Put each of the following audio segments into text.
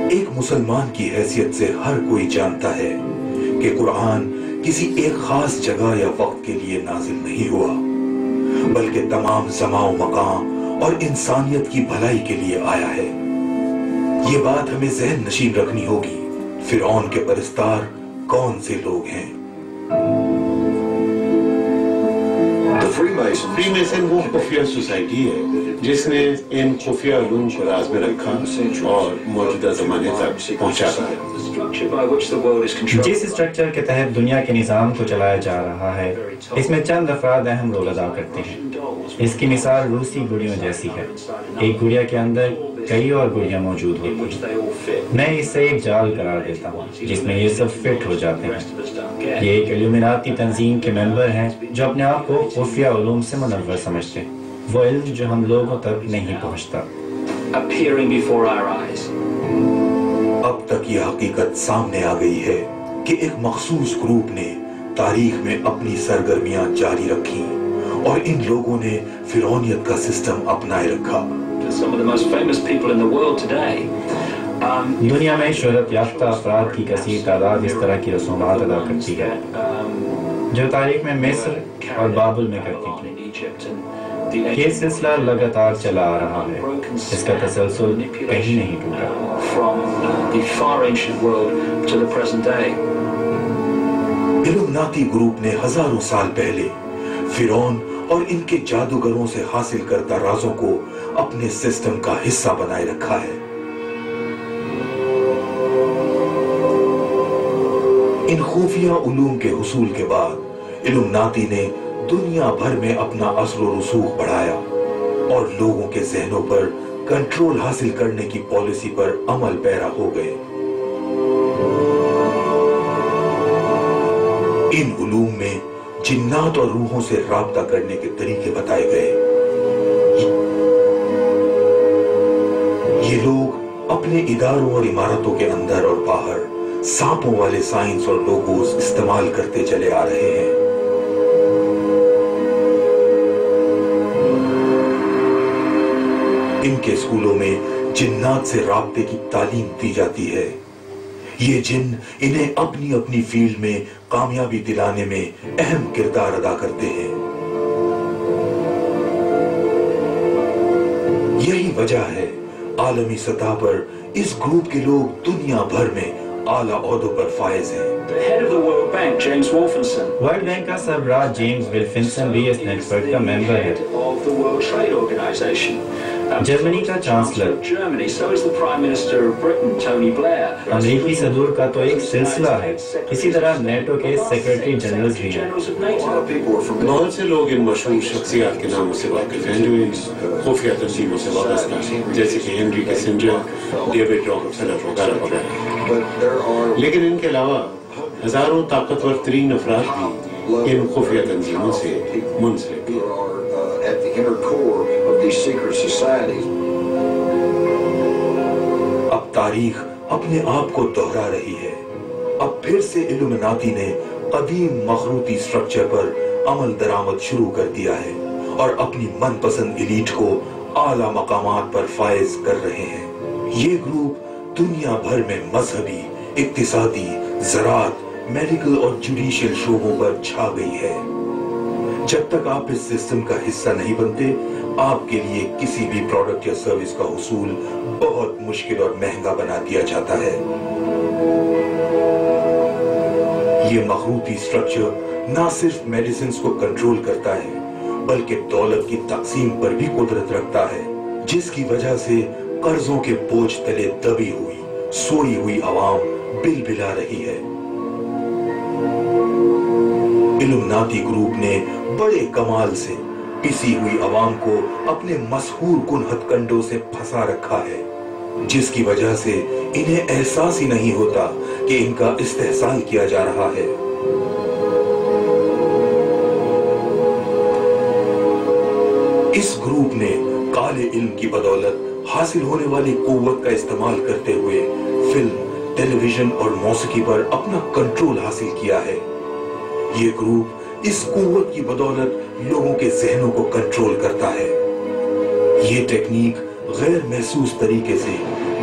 ایک مسلمان کی حیثیت سے ہر کوئی جانتا ہے کہ قرآن کسی ایک خاص جگہ یا وقت کے لیے نازل نہیں ہوا، بلکہ تمام زمان و مکان اور انسانیت کی بھلائی کے لیے آیا ہے۔ یہ بات ہمیں ذہن نشین رکھنی ہوگی۔ فرعون کے پرستار کون سے لوگ ہیں؟ فری میسن وہ خفیہ سوسائٹی ہے جس نے ان خفیہ علوم کو راز میں رکھا اور موجودہ زمانے تک پہنچا ہے۔ جس اسٹرکچر کے تحت دنیا کے نظام کو چلایا جا رہا ہے، اس میں چند افراد اہم رول ادا کرتے ہیں۔ اس کی مثال روسی گڑیوں جیسی ہے۔ ایک گڑیا کے اندر کئی اور گڑیاں موجود ہوتی ہیں۔ میں اسے ایک جال قرار دیتا ہوں جس میں یہ سب فٹ ہو جاتے ہیں۔ یہ ایک الومناتی تنظیم کے ممبر ہیں جو اپنے آپ کو خفیہ علوم سے منور سمجھتے ہیں، وہ علم جو ہم لوگوں تک نہیں پہنچتا۔ اب تک یہ حقیقت سامنے آ گئی ہے کہ ایک مخصوص گروپ نے تاریخ میں اپنی سرگرمیاں جاری رکھی اور ان لوگوں نے فرعونیت کا سسٹم اپنائے رکھا۔ دنیا میں شہرت یافتہ افراد کی کثیر تعداد اس طرح کی رسومات ادا کرتی ہے جو تاریخ میں مصر اور بابل میں کرتی تھی۔ یہ سلسلہ لگاتار چلا آ رہا ہے، اس کا تسلسل کہیں نہیں ٹوٹا۔ الومناتی گروپ نے ہزاروں سال پہلے فرعون اور ان کے جادوگروں سے حاصل کردہ رازوں کو اپنے سسٹم کا حصہ بنائے رکھا ہے۔ ان خفیہ علوم کے حصول کے بعد الومناتی نے دنیا بھر میں اپنا اثر و رسوخ بڑھایا اور لوگوں کے ذہنوں پر کنٹرول حاصل کرنے کی پالیسی پر عمل پیرا ہو گئے۔ ان علوم میں جنات اور روحوں سے رابطہ کرنے کے طریقے بتائے گئے۔ یہ لوگ اپنے اداروں اور عمارتوں کے اندر اور باہر سانپوں والے سائنس اور لوگوز استعمال کرتے چلے آ رہے ہیں۔ ان کے اسکولوں میں جنات سے رابطے کی تعلیم دی جاتی ہے۔ یہ جن انہیں اپنی اپنی فیلڈ میں کامیابی دلانے میں اہم کردار ادا کرتے ہیں۔ یہی وجہ ہے عالمی سطح پر اس گروپ کے لوگ دنیا بھر میں اعلیٰ عہدوں پر فائز ہیں۔ ورلڈ بینک کا سربراہ جیمز ولفنسن بھی اس نیٹ ورک کا ممبر ہے۔ جرمنی کا چانسلر، امریکی صدور کا تو ایک سلسلہ ہے، اسی طرح نیٹو کے سیکرٹری جنرلز بھی ہیں۔ بہت سے لوگ ان مشہور شخصیات کے ناموں سے واقف ہیں جو ان خفیہ تنظیموں سے وابستہ ہیں، جیسے کہ ہنری کسنجر، ڈیوڈ راکفیلر وغیرہ وغیرہ۔ لیکن ان کے علاوہ ہزاروں طاقتور ترین افراد بھی ان خفیہ تنظیموں سے منسلک ہیں۔ اب تاریخ اپنے آپ کو دہرا رہی ہے۔ اب پھر سے الومناتی نے قدیم مخروطی سٹرکچر پر عمل درآمد شروع کر دیا ہے اور اپنی من پسند ایلیٹ کو اعلیٰ مقامات پر فائز کر رہے ہیں۔ یہ گروپ دنیا بھر میں مذہبی، اقتصادی، زراعت، میڈیکل اور جوڈیشل شعبوں پر چھا گئی ہے۔ جب تک آپ اس سسٹم کا حصہ نہیں بنتے، آپ کے لیے کسی بھی پروڈکٹ یا سروس کا حصول بہت مشکل اور مہنگا بنا دیا جاتا ہے۔ یہ مخروطی سٹرکچر نہ صرف میڈیسنز کو کنٹرول کرتا ہے بلکہ دولت کی تقسیم پر بھی قدرت رکھتا ہے، جس کی وجہ سے قرضوں کے بوجھ تلے دبی ہوئی، سوئی ہوئی عوام بل بلا رہی ہے۔ الومناتی گروپ نے بڑے کمال سے پسی ہوئی عوام کو اپنے مسحور کن ہتھ کنڈوں سے پھنسا رکھا ہے، جس کی وجہ سے انہیں احساس ہی نہیں ہوتا کہ ان کا استحصال کیا جا رہا ہے۔ اس گروپ نے کالے علم کی بدولت حاصل ہونے والی قوت کا استعمال کرتے ہوئے فلم، ٹیلی ویژن اور موسیقی پر اپنا کنٹرول حاصل کیا ہے۔ یہ گروپ اس قوت کی بدولت لوگوں کے ذہنوں کو کنٹرول کرتا ہے۔ یہ ٹیکنیک غیر محسوس طریقے سے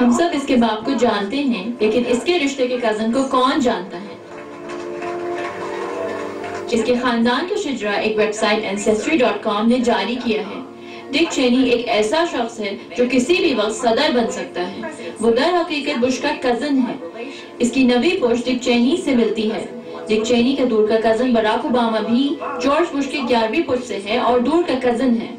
ہم سب اس کے باپ کو جانتے ہیں، لیکن اس کے رشتے کے کزن کو کون جانتا ہے؟ اس کے خاندان کا شجرہ ایک ویب سائٹ ancestry.com نے جاری کیا ہے۔ ڈک چینی ایک ایسا شخص ہے جو کسی بھی وقت صدر بن سکتا ہے۔ وہ در حقیقت بش کا کزن ہے۔ اس کی نویں پشت ڈک چینی سے ملتی ہے۔ ڈک چینی کا دور کا کزن براک اوباما بھی جارج بش کی 11ویں پشت سے ہے اور دور کا کزن ہے۔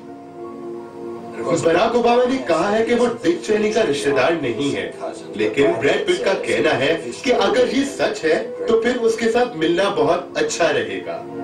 براک اوباما نے کہا ہے کہ وہ ڈک چینی کا رشتہ دار نہیں ہے، لیکن بریڈ پٹ کا کہنا ہے کہ اگر یہ سچ ہے تو پھر اس کے ساتھ ملنا بہت اچھا رہے گا۔